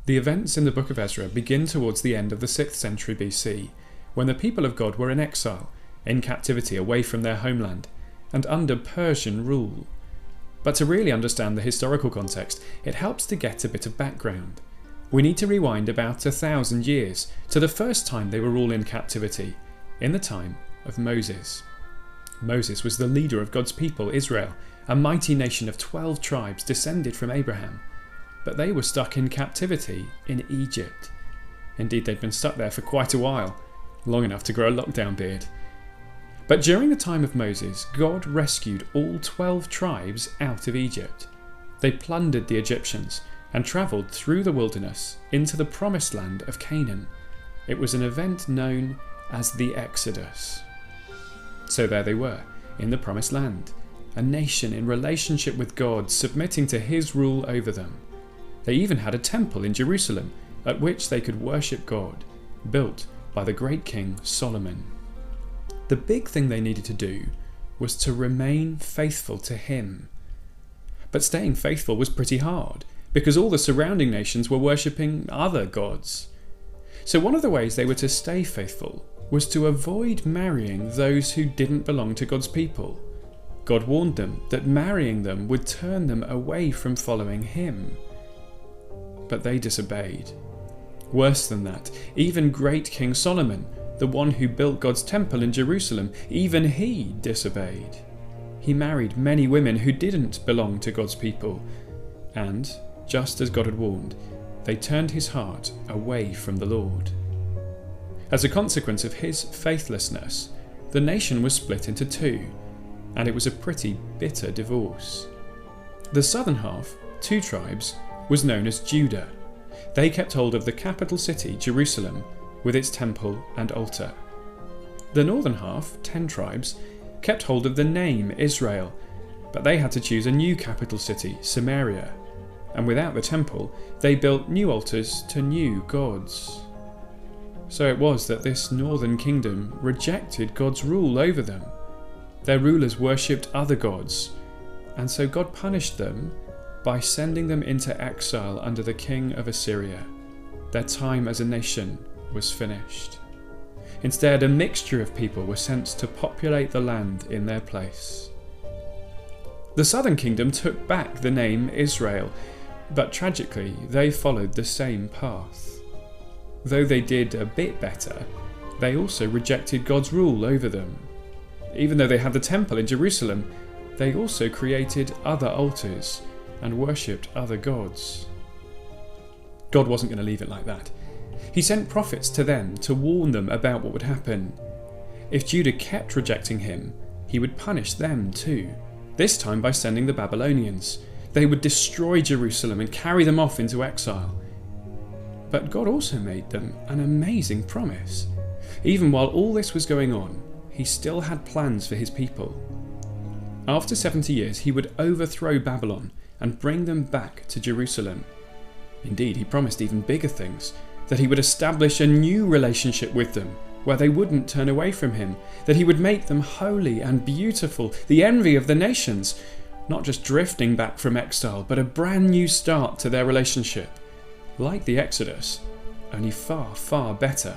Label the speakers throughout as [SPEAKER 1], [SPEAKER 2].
[SPEAKER 1] The events in the book of Ezra begin towards the end of the 6th century BC, when the people of God were in exile, in captivity away from their homeland, and under Persian rule. But to really understand the historical context, it helps to get a bit of background. We need to rewind about 1,000 years to the first time they were all in captivity, in the time of Moses. Moses was the leader of God's people, Israel, a mighty nation of 12 tribes descended from Abraham. But they were stuck in captivity in Egypt. Indeed, they'd been stuck there for quite a while, long enough to grow a lockdown beard. But during the time of Moses, God rescued all 12 tribes out of Egypt. They plundered the Egyptians and travelled through the wilderness into the promised land of Canaan. It was an event known as the Exodus. So there they were, in the promised land, a nation in relationship with God, submitting to his rule over them. They even had a temple in Jerusalem at which they could worship God, built by the great king Solomon. The big thing they needed to do was to remain faithful to him. But staying faithful was pretty hard, because all the surrounding nations were worshipping other gods. So one of the ways they were to stay faithful was to avoid marrying those who didn't belong to God's people. God warned them that marrying them would turn them away from following him. But they disobeyed. Worse than that, even great King Solomon, the one who built God's temple in Jerusalem, even he disobeyed. He married many women who didn't belong to God's people, and, just as God had warned, they turned his heart away from the Lord. As a consequence of his faithlessness, the nation was split into two, and it was a pretty bitter divorce. The southern half, 2 tribes, was known as Judah. They kept hold of the capital city, Jerusalem, with its temple and altar. The northern half, 10 tribes, kept hold of the name Israel, but they had to choose a new capital city, Samaria, and without the temple, they built new altars to new gods. So it was that this northern kingdom rejected God's rule over them. Their rulers worshipped other gods, and so God punished them by sending them into exile under the king of Assyria. Their time as a nation was finished. Instead, a mixture of people were sent to populate the land in their place. The southern kingdom took back the name Israel, but tragically they followed the same path. Though they did a bit better, they also rejected God's rule over them. Even though they had the temple in Jerusalem, they also created other altars and worshipped other gods. God wasn't going to leave it like that. He sent prophets to them to warn them about what would happen. If Judah kept rejecting him, he would punish them too, this time by sending the Babylonians. They would destroy Jerusalem and carry them off into exile. But God also made them an amazing promise. Even while all this was going on, he still had plans for his people. After 70 years, he would overthrow Babylon and bring them back to Jerusalem. Indeed, he promised even bigger things, that he would establish a new relationship with them, where they wouldn't turn away from him, that he would make them holy and beautiful, the envy of the nations, not just drifting back from exile, but a brand new start to their relationship, like the Exodus, only far, far better.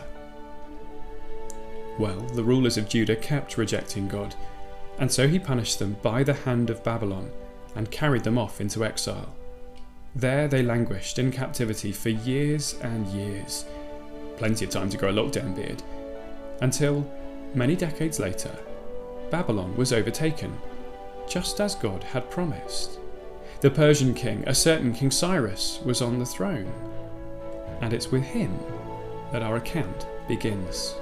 [SPEAKER 1] Well, the rulers of Judah kept rejecting God, and so he punished them by the hand of Babylon and carried them off into exile. There they languished in captivity for years and years, plenty of time to grow a lockdown beard, until, many decades later, Babylon was overtaken, just as God had promised. The Persian king, a certain King Cyrus, was on the throne, and it's with him that our account begins.